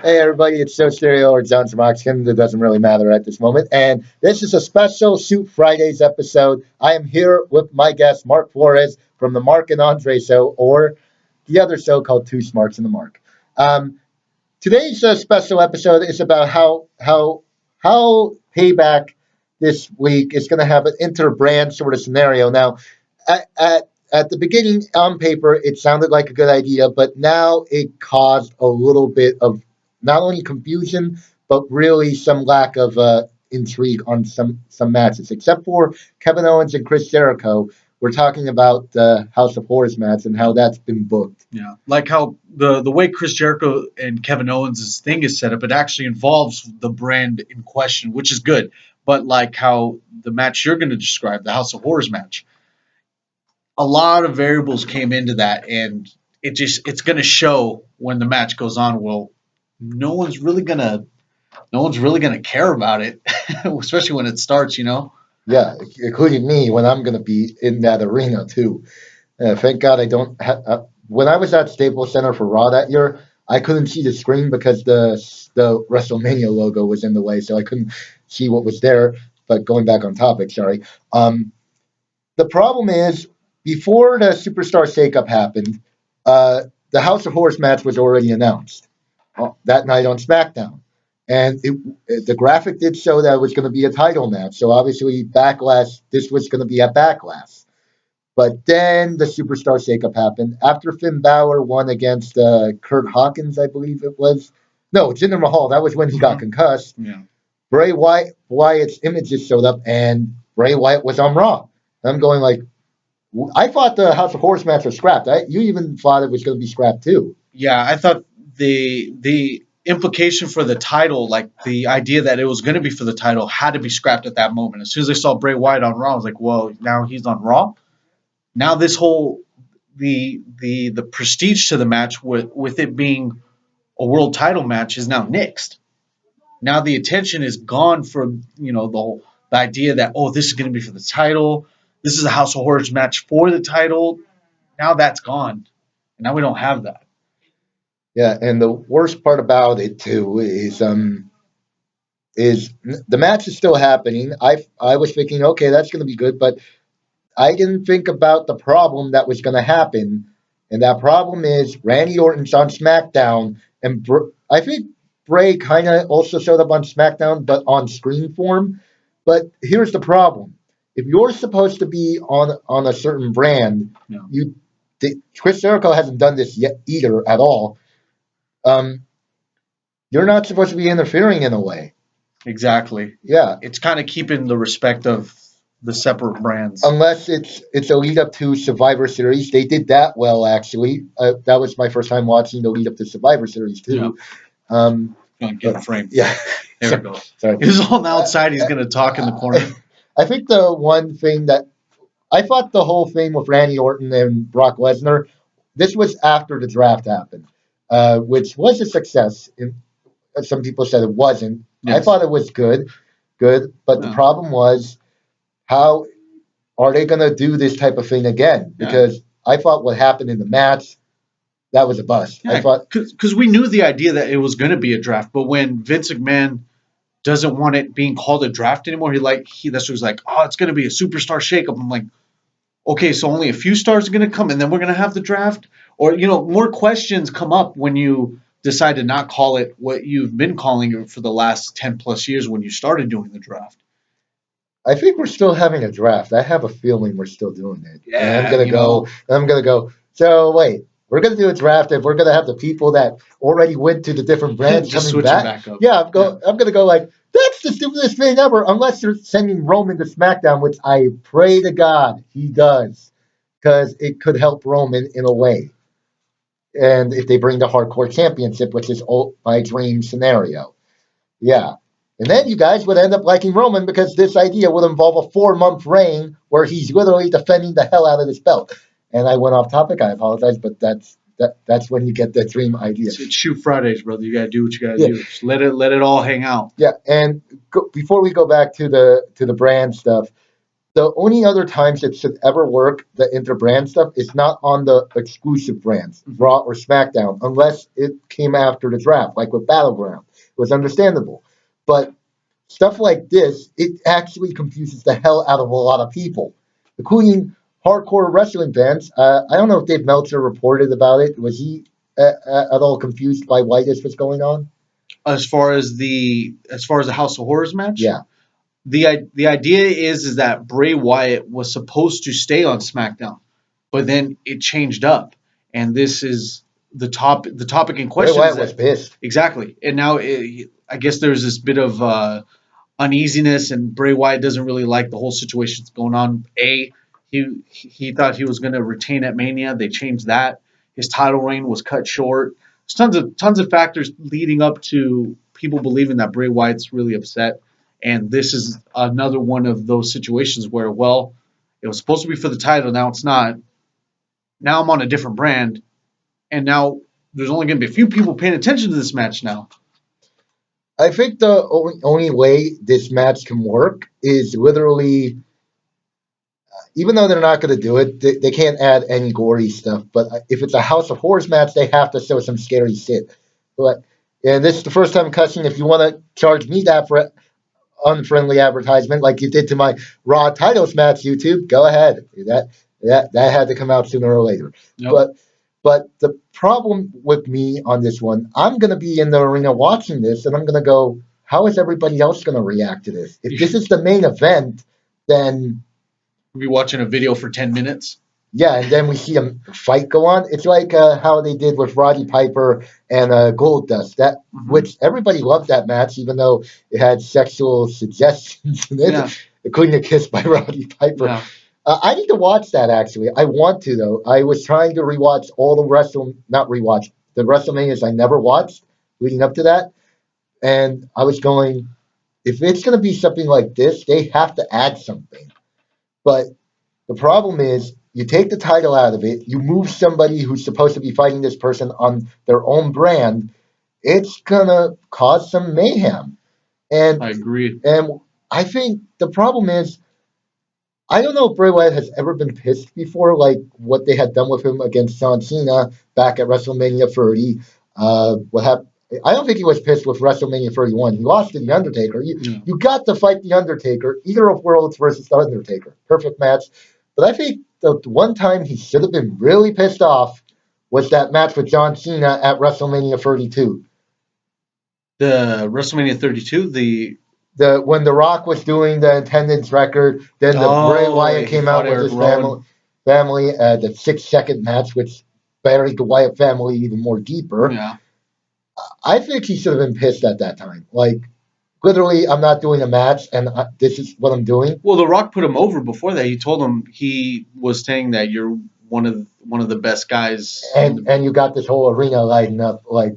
Hey everybody, it's Joe Stereo or John Smarks. It doesn't really matter at this moment. And this is a special Shoot Fridays episode. I am here with my guest, Mark Flores, from the Mark and Andre show, or the other show called Two Smarks and the Mark. Um, Today's special episode is about how Payback this week is going to have an inter-brand sort of scenario. Now, at the beginning, on paper, it sounded like a good idea, but now it caused a little bit of not only confusion but really some lack of intrigue on some matches, except for Kevin Owens and Chris Jericho. We're talking about the House of Horrors match and how that's been booked. Yeah, like how the way Chris Jericho and Kevin Owens' thing is set up, it actually involves the brand in question, which is good. But like how the match you're going to describe, the House of Horrors match, a lot of variables came into that, and it's going to show when the match goes on. Well, no one's really gonna no one's really gonna care about it, especially when it starts. Yeah, including me when I'm going to be in that arena too. Thank God I don't. When I was at Staples Center for Raw that year, I couldn't see the screen because the WrestleMania logo was in the way, so I couldn't see what was there. But going back on topic, sorry. The problem is before the Superstar Shakeup happened, the House of Horrors match was already announced that night on SmackDown. And the graphic did show that it was going to be a title match. So obviously, Backlash, this was going to be a Backlash. But then the Superstar Shakeup happened after Finn Balor won against Kurt Hawkins, I believe it was. No, Jinder Mahal. That was when he got concussed. Yeah. Wyatt's images showed up, and Bray Wyatt was on Raw. I'm going like, I thought the House of Horrors match was scrapped. You even thought it was going to be scrapped too. Yeah, I thought the implication for the title, like the idea that it was going to be for the title, had to be scrapped at that moment. As soon as I saw Bray Wyatt on Raw, I was like, well, now he's on Raw. Now this whole the prestige to the match with it being a world title match is now nixed. Now the attention is gone from the idea that, oh, this is going to be for the title. This is a House of Horrors match for the title. Now that's gone. And now we don't have that. Yeah, and the worst part about it too is the match is still happening. I was thinking, okay, that's going to be good, but I didn't think about the problem that was going to happen, and that problem is Randy Orton's on SmackDown, and I think Bray kind of also showed up on SmackDown, but on screen form. But here's the problem: if you're supposed to be on a certain brand, Yeah. Chris Jericho hasn't done this yet either at all. Um, you're not supposed to be interfering in a way. Exactly. Yeah, It's kind of keeping the respect of the separate brands. unless it's a lead up to Survivor Series. They did that well, actually. That was my first time watching the lead up to Survivor Series too. Um, Get in frame. yeah, There it goes. sorry. He's on the outside. He's going to talk in the corner. I think the one thing that I thought the whole thing with Randy Orton and Brock Lesnar, this was after the draft happened, which was a success. Some people said it wasn't. I Yes. thought it was good, but the Yeah. problem was how are they going to do this type of thing again? Yeah. Because I thought what happened in the match, that was a bust. I Yeah, thought, because we knew the idea that it was going to be a draft, but when Vince McMahon doesn't want it being called a draft anymore, that's what he's like, oh, it's going to be a superstar shakeup. I'm like, okay, so only a few stars are going to come, and then we're going to have the draft, or more questions come up when you decide to not call it what you've been calling it for the last 10+ years when you started doing the draft. I think we're still having a draft. I have a feeling we're still doing it. And Yeah, I'm gonna you go. know. I'm gonna go. So wait, we're gonna do a draft if we're gonna have the people that already went to the different brands Just coming switch it back. back up. Yeah, I'm gonna go like that's the stupidest thing ever. Unless you're sending Roman to SmackDown, which I pray to God he does, because it could help Roman in a way. And if they bring the Hardcore Championship, which is my dream scenario, yeah. And then you guys would end up liking Roman because this idea would involve a 4 month reign where he's literally defending the hell out of this belt. And I went off topic. I apologize, but that's when you get the dream idea. It's Shoot Fridays, brother. You got to do what you got to Yeah. do. Just let it all hang out. Yeah, and before we go back to the brand stuff, the only other times it should ever work, the interbrand stuff, is not on the exclusive brands, Raw or SmackDown, unless it came after the draft, like with Battleground. It was understandable. But stuff like this, it actually confuses the hell out of a lot of people, including hardcore wrestling fans. I don't know if Dave Meltzer reported about it. Was he at all confused by why this was going on? As far as the House of Horrors match, Yeah. the idea is that Bray Wyatt was supposed to stay on SmackDown, but then it changed up, and this is the topic in Bray question is Wyatt was that pissed. exactly, and now I guess there's this bit of uneasiness, and Bray Wyatt doesn't really like the whole situation that's going on. He thought he was going to retain at Mania. They changed that. His title reign was cut short. There's tons of factors leading up to people believing that Bray Wyatt's really upset, and this is another one of those situations where, well, it was supposed to be for the title, now it's not. Now I'm on a different brand, and now there's only going to be a few people paying attention to this match now. I think the only way this match can work is literally, even though they're not going to do it, they can't add any gory stuff. But if it's a House of Horrors match, they have to show some scary shit. But and this is the first time cussing. If you want to charge me that for unfriendly advertisement, like you did to my Raw titles match, YouTube, go ahead. That had to come out sooner or later. Yep. But the problem with me on this one, I'm going to be in the arena watching this, and I'm going to go, how is everybody else going to react to this? If this is the main event, then We'll be watching a video for 10 minutes. yeah, and then we see a fight go on. It's like how they did with Roddy Piper and Goldust, which everybody loved that match, even though it had sexual suggestions in it, Yeah. including a kiss by Roddy Piper. Yeah. I need to watch that actually. I want to though. I was trying to rewatch all the not rewatch the WrestleManias I never watched leading up to that, and I was going, if it's going to be something like this, they have to add something. But the problem is, you take the title out of it, you move somebody who's supposed to be fighting this person on their own brand, it's gonna cause some mayhem. And I agree. and I think the problem is, I don't know if Bray Wyatt has ever been pissed before, like what they had done with him against John Cena back at WrestleMania 30. What happened? I don't think he was pissed with WrestleMania 31. He lost to The Undertaker. You got to fight The Undertaker, either of Worlds versus The Undertaker. Perfect match. But I think the one time he should have been really pissed off was that match with John Cena at WrestleMania 32. The WrestleMania 32, When The Rock was doing the attendance record, then Bray Wyatt came out with his family the 6-second match, which buried the Wyatt family even more deeper. Yeah. I think he should have been pissed at that time. Like, literally, I'm not doing a match, and this is what I'm doing. Well, The Rock put him over before that. He told him he was saying that you're one of the best guys. And you got this whole arena lighting up like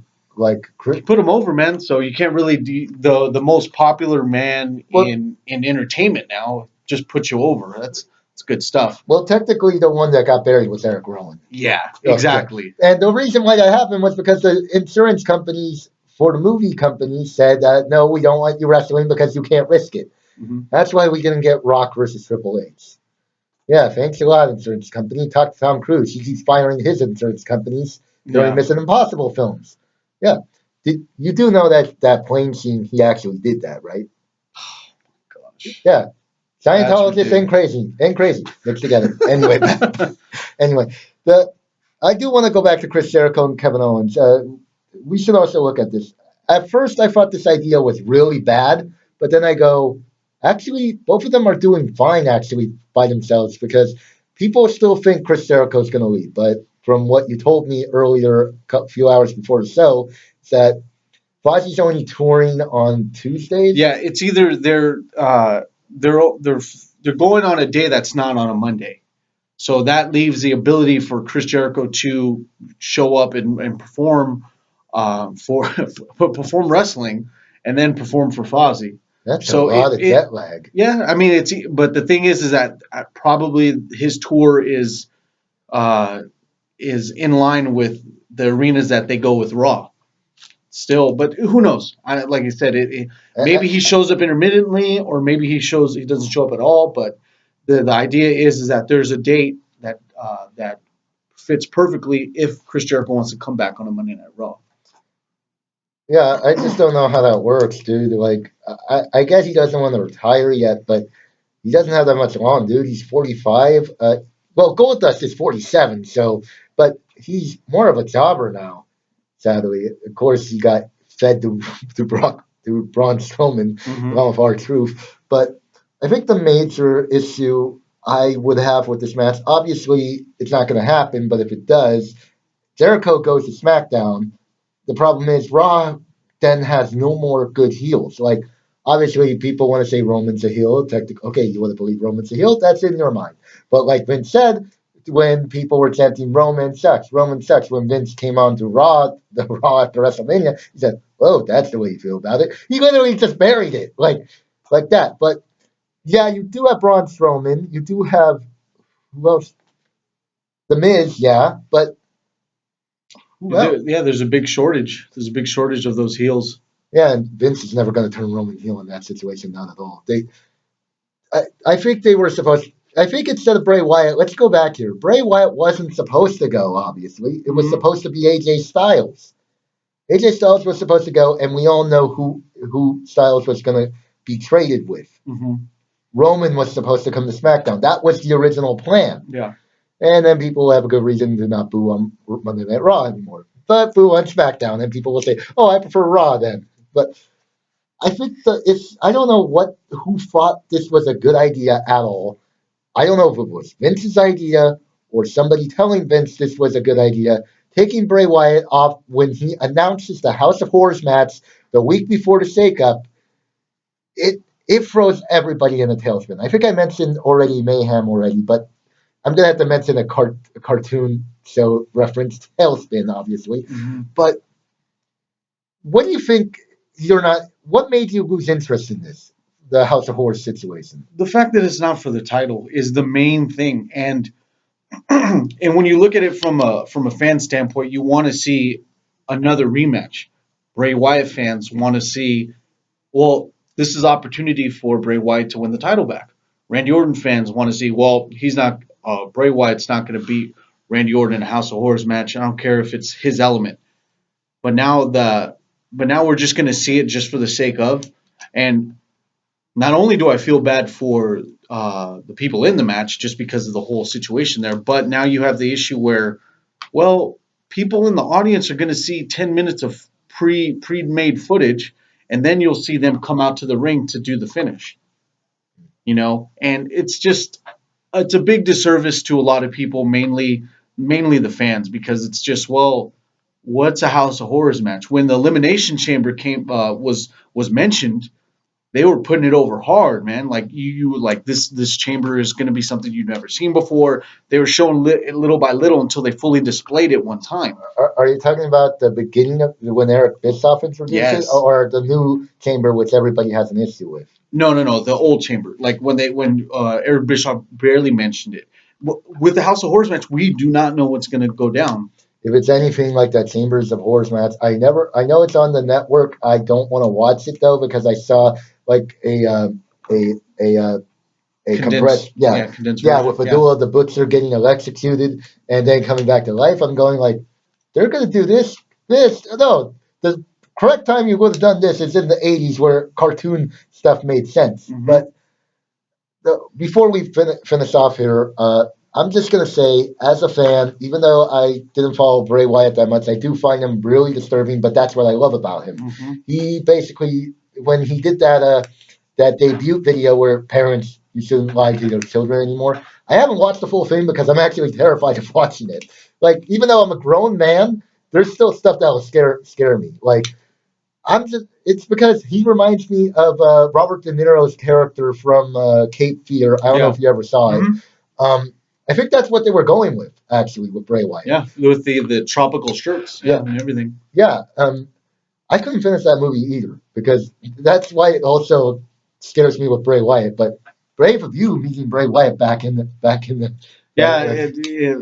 He put him over, man. So you can't really do the most popular man in entertainment now. Just put you over. That's good stuff. Well, technically, the one that got buried was Eric Rowan. Yeah, exactly. And the reason why that happened was because the insurance companies for the movie companies said that, no, we don't want you wrestling because you can't risk it. Mm-hmm. That's why we didn't get Rock versus Triple H. Yeah, thanks a lot, insurance company. Talk to Tom Cruise. He keeps firing his insurance companies during Mission Impossible films. Yeah. You do know that plane scene, he actually did that, right? Oh, gosh. Yeah. Scientologists ain't crazy mixed together. Anyway, I do want to go back to Chris Jericho and Kevin Owens. We should also look at this. At first, I thought this idea was really bad, but then I go, actually, both of them are doing fine actually by themselves because people still think Chris Jericho is going to leave. But from what you told me earlier, a few hours before the show, is that Fozzie's only touring on Tuesdays. Yeah, it's either they're going on a day that's not on a Monday. So that leaves the ability for Chris Jericho to show up and perform perform wrestling and then perform for Fozzy. That's a lot of jet lag. Yeah, I mean but the thing is that probably his tour is in line with the arenas that they go with Raw. Still, but who knows? Like I said, maybe he shows up intermittently, or maybe he doesn't show up at all. But The idea is that there's a date that fits perfectly if Chris Jericho wants to come back on a Monday Night Raw. Yeah, I just don't know how that works, dude. Like, I guess he doesn't want to retire yet, but he doesn't have that much long, dude. He's 45. Well, Goldust is 47, so, but he's more of a jobber now, sadly. Of course, he got fed to, to Braun Strowman, Mm-hmm. along with R-Truth. But I think the major issue I would have with this match, obviously, it's not going to happen, but if it does, Jericho goes to SmackDown. The problem is Raw then has no more good heels. Like, obviously, people want to say Roman's a heel. Okay, you want to believe Roman's a heel? That's in your mind. But like Vince said, when people were chanting Roman sucks, Roman sucks, when Vince came on to Raw, the Raw after WrestleMania, he said, "Oh, that's the way you feel about it." He literally just buried it like that. But yeah, you do have Braun Strowman. You do have who else? The Miz, yeah, but who else? Yeah, there's a big shortage. There's a big shortage of those heels. Yeah, and Vince is never going to turn Roman heel in that situation, not at all. I think they were supposed. I think instead of Bray Wyatt, let's go back here. Bray Wyatt wasn't supposed to go. Obviously, it was Mm-hmm. supposed to be AJ Styles. AJ Styles was supposed to go, and we all know who Styles was going to be traded with. Mm-hmm. Roman was supposed to come to SmackDown. That was the original plan. Yeah. And then people have a good reason to not boo on Monday Night Raw anymore, but boo on SmackDown, and people will say, "Oh, I prefer Raw then." But I think it's I don't know who thought this was a good idea at all. I don't know if it was Vince's idea or somebody telling Vince this was a good idea. Taking Bray Wyatt off when he announces the House of Horrors match the week before the shakeup, it throws everybody in a tailspin. I think I mentioned already Mayhem already, but I'm gonna have to mention a cartoon show reference, Tailspin, obviously. Mm-hmm. But what do you think? You're not. What made you lose interest in this? The House of Horrors situation. The fact that it's not for the title is the main thing, and and when you look at it from a fan standpoint, you want to see another rematch. Bray Wyatt fans want to see, well, this is opportunity for Bray Wyatt to win the title back. Randy Orton fans want to see, well, he's not Bray Wyatt's not going to beat Randy Orton in a House of Horrors match. I don't care if it's his element. But now we're just going to see it just for the sake of, and not only do I feel bad for the people in the match just because of the whole situation there, but now you have the issue where, well, people in the audience are going to see 10 minutes of pre-made footage, and then you'll see them come out to the ring to do the finish. And it's a big disservice to a lot of people, mainly the fans, because it's just, well, what's a House of Horrors match? When the Elimination Chamber came was mentioned, they were putting it over hard, man. Like you like this chamber is going to be something you've never seen before. They were showing little by little until they fully displayed it one time. Are you talking about the beginning of when Eric Bischoff introduced it, Yes. or the new chamber, which everybody has an issue with? No, no, no. The old chamber, like when Eric Bischoff barely mentioned it. With the House of Horrors match, we do not know what's going to go down. If it's anything like that Chambers of Horrors match, I know it's on the network. I don't want to watch it though because I saw like a a uh, a compressed, Yeah, condensed yeah, version. with a Yeah. duel of the Butcher getting electrocuted and then coming back to life. I'm going like they're gonna do this. No, the correct time you would have done this is in the '80s where cartoon stuff made sense. Mm-hmm. But before we finish off here, I'm just gonna say, as a fan, even though I didn't follow Bray Wyatt that much, I do find him really disturbing. But that's what I love about him. Mm-hmm. He basically, when he did that debut video where parents you shouldn't lie to their children anymore. I haven't watched the full thing because I'm actually terrified of watching it. Like, even though I'm a grown man, there's still stuff that will scare me. Like, it's because he reminds me of Robert De Niro's character from Cape Fear. I don't know Yeah. if you ever saw it. Mm-hmm. I think that's what they were going with, actually, with Bray Wyatt. Yeah, with the tropical shirts. Yeah, and everything. Yeah. I couldn't finish that movie either because that's why it also scares me with Bray Wyatt. But brave of you meeting Bray Wyatt back in the. Yeah,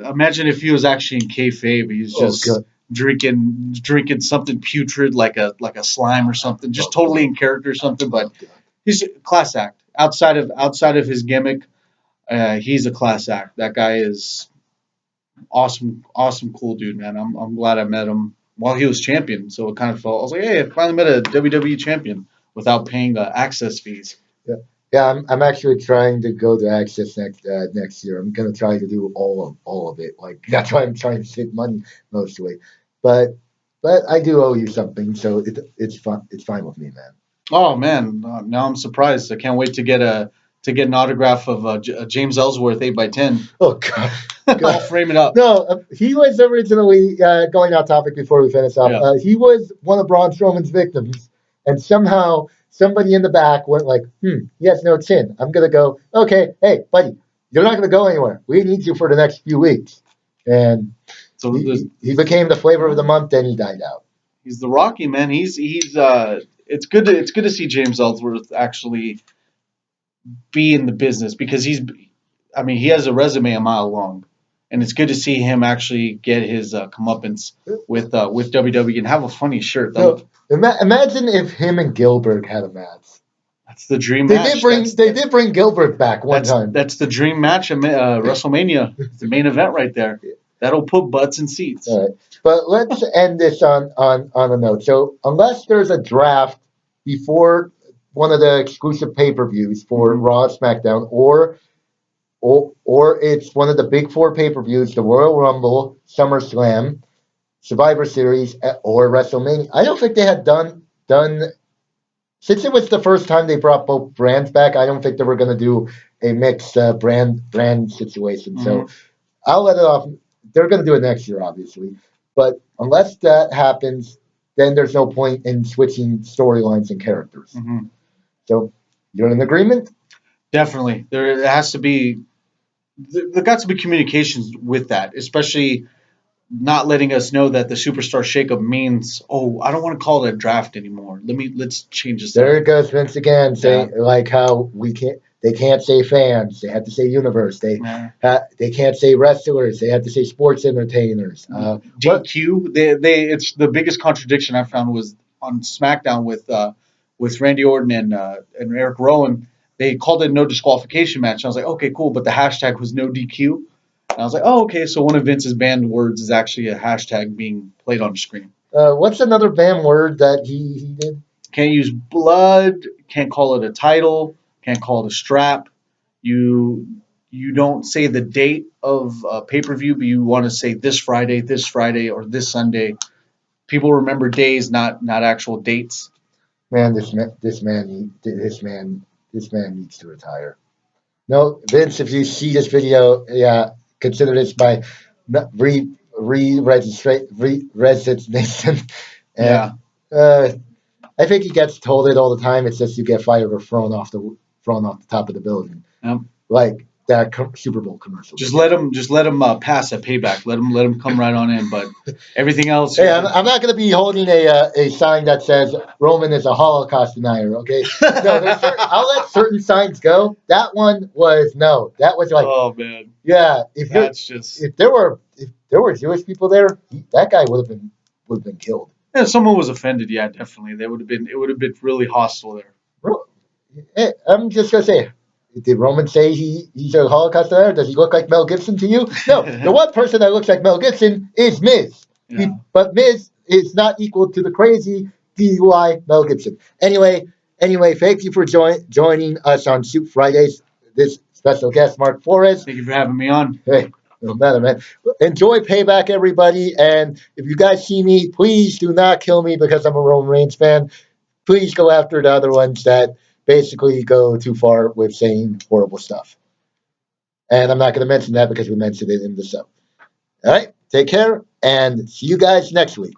imagine if he was actually in kayfabe. He's just God. drinking something putrid like a slime or something, just totally in character or something. But God. he's a class act outside of his gimmick. He's a class act. That guy is awesome, awesome, cool dude, man. I'm glad I met him while he was champion. So it kind of felt I was like, hey, I finally met a WWE champion without paying access fees. Yeah, yeah. I'm actually trying to go to Access next year. I'm gonna try to do all of it. Like that's why I'm trying to save money mostly. But I do owe you something, so it's fun. It's fine with me, man. Oh man, now I'm surprised. I can't wait to get an autograph of James Ellsworth 8x10. Oh God, I'll God. frame it up. No, he was originally going off topic before we finish up. Yeah. He was one of Braun Strowman's victims, and somehow somebody in the back went like, he has no chin. I'm gonna go. Okay, hey, buddy, you're not gonna go anywhere. We need you for the next few weeks. And So he became the flavor of the month. Then he died out. he's the Rocky man. He's it's good to see James Ellsworth actually be in the business because I mean he has a resume a mile long, and it's good to see him actually get his comeuppance with WWE and have a funny shirt. No, imagine if him and Gilbert had a match. That's the dream They match. did bring they did bring Gilbert back one time. That's the dream match at WrestleMania. It's the main event right there. That'll put butts in seats. All right. But let's end this on a note. So unless there's a draft before one of the exclusive pay-per-views for Raw, SmackDown, or it's one of the big four pay-per-views, the Royal Rumble, SummerSlam, Survivor Series, or WrestleMania. I don't think they had done since it was the first time they brought both brands back. I don't think they were going to do a mixed brand situation. So I'll let it off. They're going to do it next year, obviously. But unless that happens, then there's no point in switching storylines and characters. Mm-hmm. So you're in agreement? Definitely, there has to be there got to be communications with that, especially not letting us know that the superstar shakeup means, oh, I don't want to call it a draft anymore. Let's change this There up. it goes Vince again, saying like how they can't say fans, they have to say universe. They can't say wrestlers, they have to say sports entertainers. DQ, it's the biggest contradiction I found was on SmackDown with Randy Orton and Eric Rowan. They called it no disqualification match. And I was like, okay, cool, but the hashtag was no DQ. And I was like, oh, okay, so one of Vince's banned words is actually a hashtag being played on the screen. What's another banned word that he did? Can't use blood. Can't call it a title. Can't call it a strap. You you don't say the date of pay per view, but you want to say this Friday, or this Sunday. People remember days, not actual dates. Man, this man needs to retire. No, Vince, if you see this video, yeah, consider this my resignation. Yeah. And I think he gets told it all the time. It's just you get fired or thrown off the top of the building, Yep. like that Super Bowl commercial. Just let him pass at payback. Let him come right on in. But everything else. Hey, I'm not going to be holding a sign that says Roman is a Holocaust denier. Okay, no, I'll let certain signs go. That one was no. That was like, oh man, yeah. If there were Jewish people there, that guy would have been killed. if someone was offended, yeah, definitely. It would have been really hostile there. Hey, I'm just gonna say, did Roman say he's a Holocaust denier? Does he look like Mel Gibson to you? No, the one person that looks like Mel Gibson is Miz. Yeah. But Miz is not equal to the crazy DUI Mel Gibson. Anyway, thank you for joining us on Soup Fridays. This special guest, Mark Flores. Thank you for having me on. Hey, no matter, man. Enjoy Payback, everybody. And if you guys see me, please do not kill me because I'm a Roman Reigns fan. Please go after the other ones that basically go too far with saying horrible stuff. And I'm not going to mention that because we mentioned it in the show. All right, take care and see you guys next week.